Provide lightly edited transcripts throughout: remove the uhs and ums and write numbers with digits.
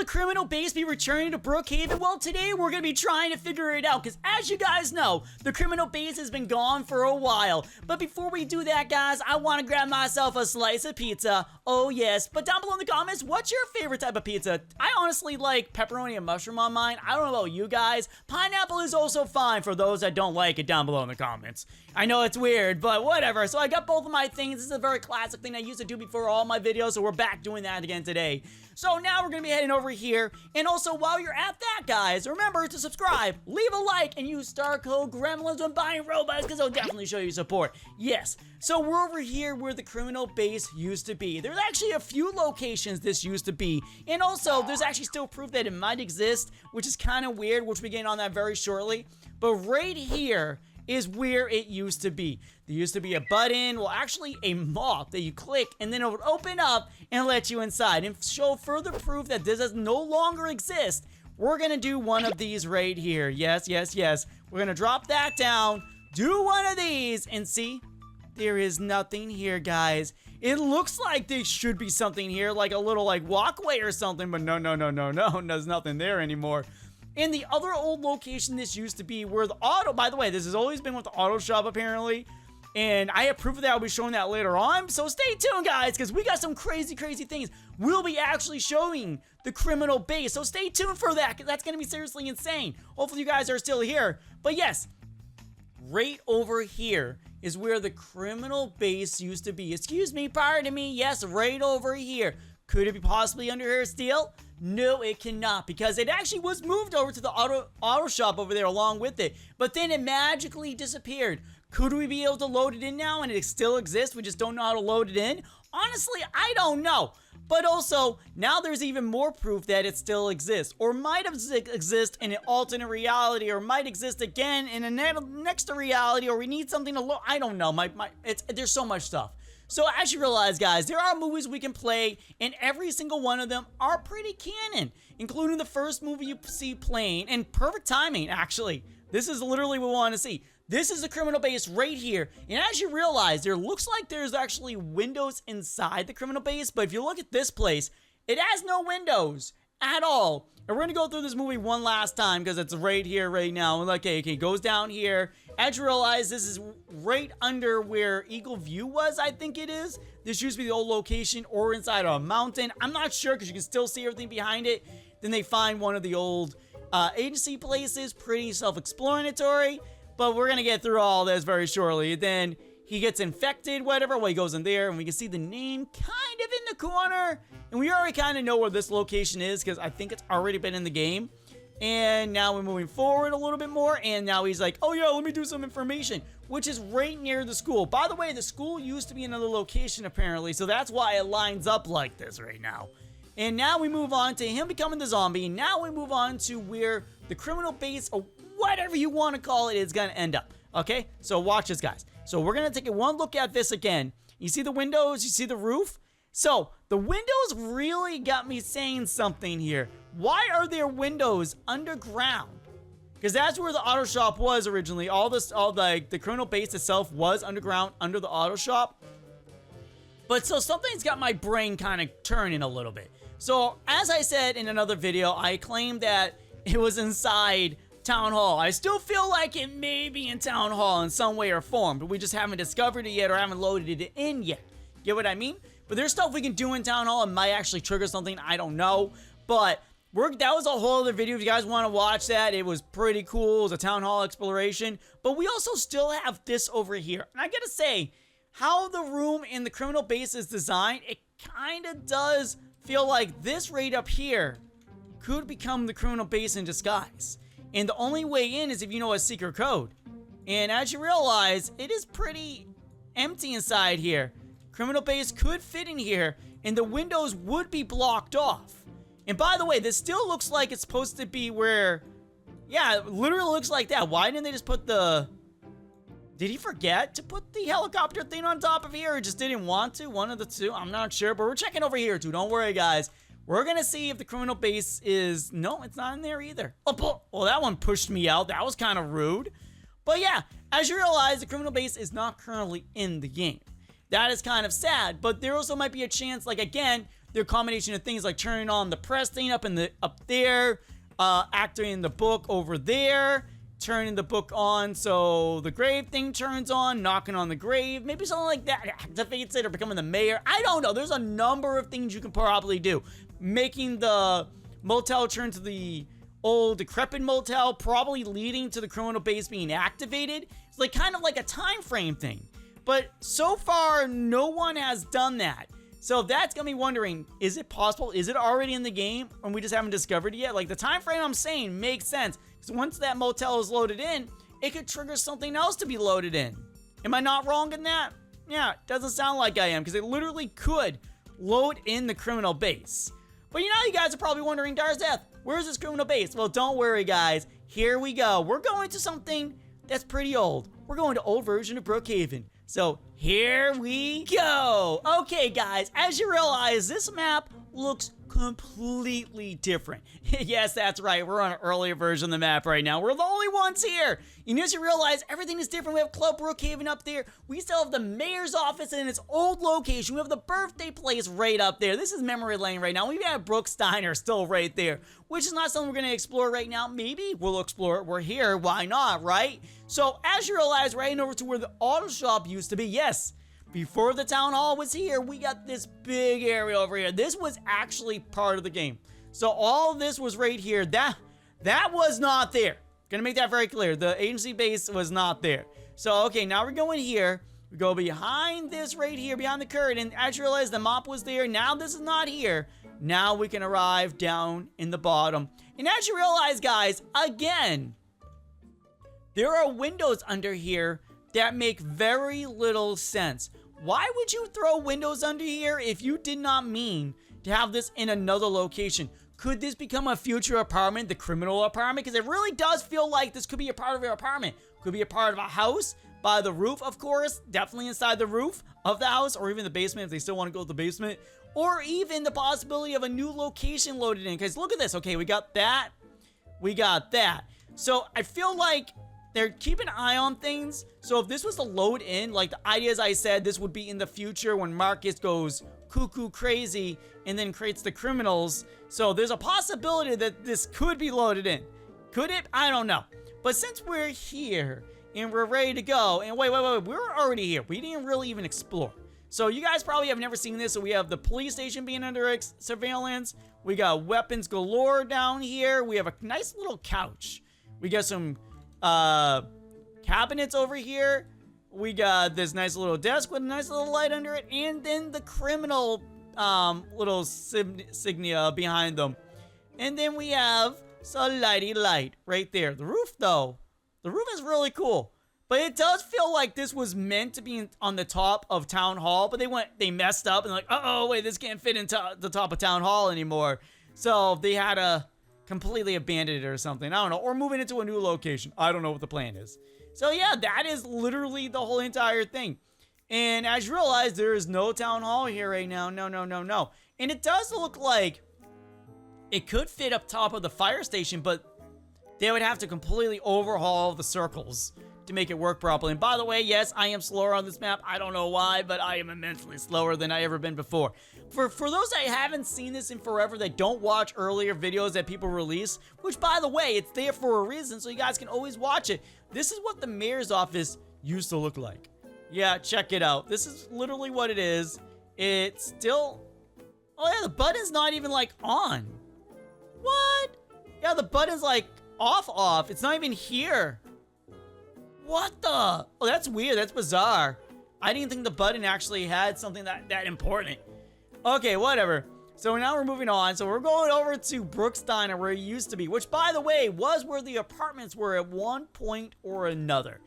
criminal base be returning to Brookhaven? Well, today we're going to be trying to figure it out, because as you guys know, the criminal base has been gone for a while. But before we do that, guys, I want to grab myself a slice of pizza. Oh yes, but down below in the comments, what's your favorite type of pizza? I honestly like pepperoni and mushroom on mine. I don't know about you guys. Pineapple is also fine for those that don't like it down below in the comments. I know it's weird, but whatever. So I got both of my things. This is a very classic thing I used to do before all my videos, so we're back doing that again today. So now we're going to be heading over here, and also while you're at that, guys, remember to subscribe, leave a like, and use star code Gremlins when buying Roblox, because it'll definitely show you support. Yes, so we're over here where the criminal base used to be. There's actually a few locations this used to be, and also there's actually still proof that it might exist, which is kind of weird, which we'll get on that very shortly. But right here is where it used to be. There used to be a button, well actually a mop that you click and then it would open up and let you inside. And show further proof that this does no longer exist, we're gonna do one of these right here. Yes, yes, yes. We're gonna drop that down, do one of these, and see, there is nothing here, guys. It looks like there should be something here, like a little like walkway or something, but no, there's nothing there anymore. In the other old location this used to be where the auto, by the way, this has always been with the auto shop apparently, and I have proof of that. I'll be showing that later on, so stay tuned, guys, because we got some crazy things. We'll be actually showing the criminal base, so stay tuned for that, because that's going to be seriously insane. Hopefully you guys are still here, but yes, right over here is where the criminal base used to be. Excuse me, pardon me, yes, right over here. Could it be possibly under here still? No, it cannot, because it actually was moved over to the auto shop over there along with it, but then it magically disappeared. Could we be able to load it in now and it still exists? We just don't know how to load it in? Honestly, I don't know. But also, now there's even more proof that it still exists, or might exist in an alternate reality, or might exist again in a next reality, or we need something to load. I don't know. There's so much stuff. So as you realize, guys, there are movies we can play, and every single one of them are pretty canon, including the first movie you see playing, and perfect timing, actually. This is literally what we want to see. This is the criminal base right here, and as you realize, there looks like there's actually windows inside the criminal base, but if you look at this place, it has no windows at all. And we're gonna go through this movie one last time because it's right here, right now. And okay, it goes down here. As you realize, this is right under where Eagle View was, I think it is. This used to be the old location, or inside a mountain. I'm not sure because you can still see everything behind it. Then they find one of the old agency places, pretty self-explanatory. But we're gonna get through all this very shortly. Then he gets infected, whatever. Well, he goes in there, and we can see the name kind of in the corner. And we already kind of know where this location is, because I think it's already been in the game. And now we're moving forward a little bit more, and now he's like, oh yeah, let me do some information, which is right near the school. By the way, the school used to be another location, apparently, so that's why it lines up like this right now. And now we move on to him becoming the zombie, and now we move on to where the criminal base, or whatever you want to call it, is going to end up. Okay, so watch this, guys. So we're going to take one look at this again. You see the windows? You see the roof? So the windows really got me saying something here. Why are there windows underground? Because that's where the auto shop was originally. All the criminal base itself was underground under the auto shop. But so something's got my brain kind of turning a little bit. So as I said in another video, I claimed that it was inside Town Hall. I still feel like it may be in Town Hall in some way or form, but we just haven't discovered it yet or haven't loaded it in yet. Get what I mean? But there's stuff we can do in Town Hall. It might actually trigger something. I don't know. But that was a whole other video. If you guys want to watch that, it was pretty cool. It was a Town Hall exploration. But we also still have this over here. And I gotta say, how the room in the criminal base is designed, it kind of does feel like this right up here could become the criminal base in disguise. And the only way in is if you know a secret code. And as you realize, it is pretty empty inside here. Criminal base could fit in here, and the windows would be blocked off. And by the way, this still looks like it's supposed to be where... Yeah, it literally looks like that. Why didn't they just put the... Did he forget to put the helicopter thing on top of here, or just didn't want to? One of the two, I'm not sure. But we're checking over here too, don't worry, guys. We're gonna see if the criminal base is... No, it's not in there either. Oh, well, that one pushed me out. That was kind of rude. But yeah, as you realize, the criminal base is not currently in the game. That is kind of sad, but there also might be a chance, like, again, they're a combination of things like turning on the press thing up there, activating the book over there, turning the book on so the grave thing turns on, knocking on the grave, maybe something like that activates it, or becoming the mayor. I don't know. There's a number of things you can probably do. Making the motel turn to the old decrepit motel, probably leading to the criminal base being activated. It's like kind of like a time frame thing. But so far, no one has done that. So that's got me wondering, is it possible? Is it already in the game and we just haven't discovered it yet? Like, the time frame I'm saying makes sense. Because once that motel is loaded in, it could trigger something else to be loaded in. Am I not wrong in that? Yeah, it doesn't sound like I am, because it literally could load in the criminal base. But you know, you guys are probably wondering, Darzeth, where's this criminal base? Well, don't worry, guys. Here we go. We're going to something that's pretty old. We're going to old version of Brookhaven. So here we go. Okay, guys, as you realize, this map looks completely different. Yes, that's right. We're on an earlier version of the map right now. We're the only ones here. And as you realize, everything is different. We have Club Brookhaven up there. We still have the mayor's office in its old location. We have the birthday place right up there. This is memory lane right now. We have Brooks Diner still right there, which is not something we're going to explore right now. Maybe we'll explore it. We're here. Why not, right? So as you realize, right over to where the auto shop used to be, yes, before the town hall was here, we got this big area over here. This was actually part of the game. So all of this was right here. That was not there. Gonna make that very clear. The agency base was not there. So, okay, now we're going here. We go behind this right here, behind the curtain. As you realize, the mop was there. Now this is not here. Now we can arrive down in the bottom. And as you realize, guys, again, there are windows under here that make very little sense. Why would you throw windows under here if you did not mean to have this in another location? Could this become a future apartment, the criminal apartment? Because it really does feel like this could be a part of your apartment. Could be a part of a house by the roof, of course. Definitely inside the roof of the house, or even the basement if they still want to go to the basement. Or even the possibility of a new location loaded in. Because look at this. Okay, we got that. We got that. So I feel like they're keeping an eye on things. So if this was to load in, like the idea, as I said, this would be in the future when Marcus goes cuckoo crazy and then creates the criminals. So there's a possibility that this could be loaded in. Could it? I don't know. But since we're here and we're ready to go, and wait, we're already here. We didn't really even explore. So you guys probably have never seen this. So we have the police station being under surveillance. We got weapons galore down here. We have a nice little couch. We got some cabinets over here. We got this nice little desk with a nice little light under it, and then the criminal little insignia behind them. And then we have some lighty light right there. The roof, though, the roof is really cool, but it does feel like this was meant to be on the top of Town Hall, but they messed up and like, oh wait, this can't fit into the top of Town Hall anymore. So they had to completely abandon it or something. I don't know, or move it into a new location. I don't know what the plan is. So yeah, that is literally the whole entire thing. And as you realize, there is no town hall here right now. No. And it does look like it could fit up top of the fire station, but they would have to completely overhaul the circles to make it work properly. And by the way, yes, I am slower on this map. I don't know why, but I am immensely slower than I ever been before. For those that haven't seen this in forever, that don't watch earlier videos that people release, which by the way, it's there for a reason, so you guys can always watch it. This is what the mayor's office used to look like. Yeah, check it out. This is literally what it is. It's still... Oh yeah, the button's not even like on. What? Yeah, the button's like off. It's not even here. What the? Oh, that's weird. That's bizarre. I didn't think the button actually had something that important. Okay, whatever. So now we're moving on. So we're going over to Brooks Diner, where it used to be, which, by the way, was where the apartments were at one point or another.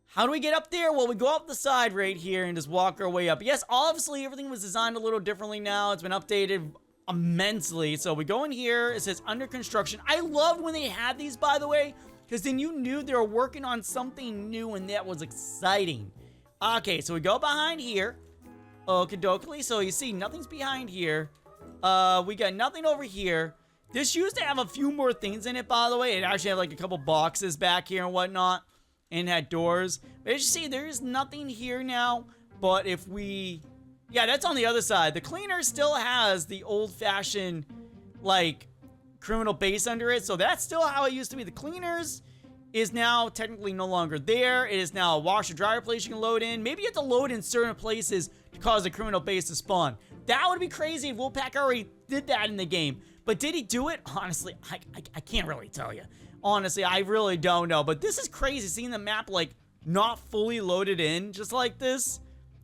How do we get up there? Well, we go up the side right here and just walk our way up. Yes, obviously, everything was designed a little differently now. It's been updated immensely. So we go in here. It says under construction. I loved when they had these, by the way, because then you knew they were working on something new, and that was exciting. Okay, so we go behind here. Okie dokie. So you see, nothing's behind here. We got nothing over here. This used to have a few more things in it, by the way. It actually had like a couple boxes back here and whatnot, and had doors. But as you see, there is nothing here now. But if we Yeah, that's on the other side. The cleaner still has the old-fashioned, like, criminal base under it. So that's still how it used to be. The cleaners is now technically no longer there. It is now a washer-dryer place you can load in. Maybe you have to load in certain places to cause the criminal base to spawn. That would be crazy if Wolfpaq already did that in the game. But did he do it? Honestly, I can't really tell you. Honestly, I really don't know. But this is crazy, seeing the map, like, not fully loaded in just like this.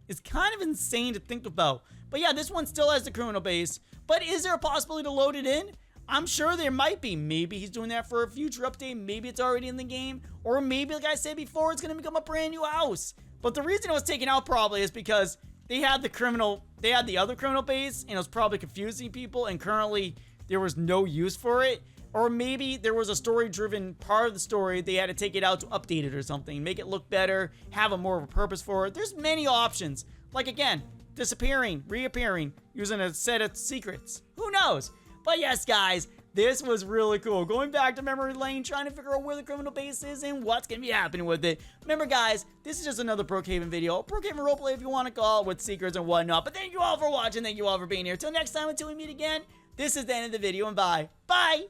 It's kind of insane to think about. But yeah, this one still has the criminal base. But is there a possibility to load it in? I'm sure there might be. Maybe he's doing that for a future update. Maybe it's already in the game. Or maybe, like I said before, it's going to become a brand new house. But the reason it was taken out probably is because they had the other criminal base, and it was probably confusing people, and currently there was no use for it. Or maybe there was a story-driven part of the story. They had to take it out to update it or something, make it look better, have a more of a purpose for it. There's many options. Like, again, disappearing, reappearing, using a set of secrets. Who knows? But yes, guys, this was really cool. Going back to memory lane, trying to figure out where the criminal base is and what's going to be happening with it. Remember, guys, this is just another Brookhaven video. Brookhaven roleplay, if you want to call it, with secrets and whatnot. But thank you all for watching. Thank you all for being here. Till next time, until we meet again, this is the end of the video, and bye. Bye!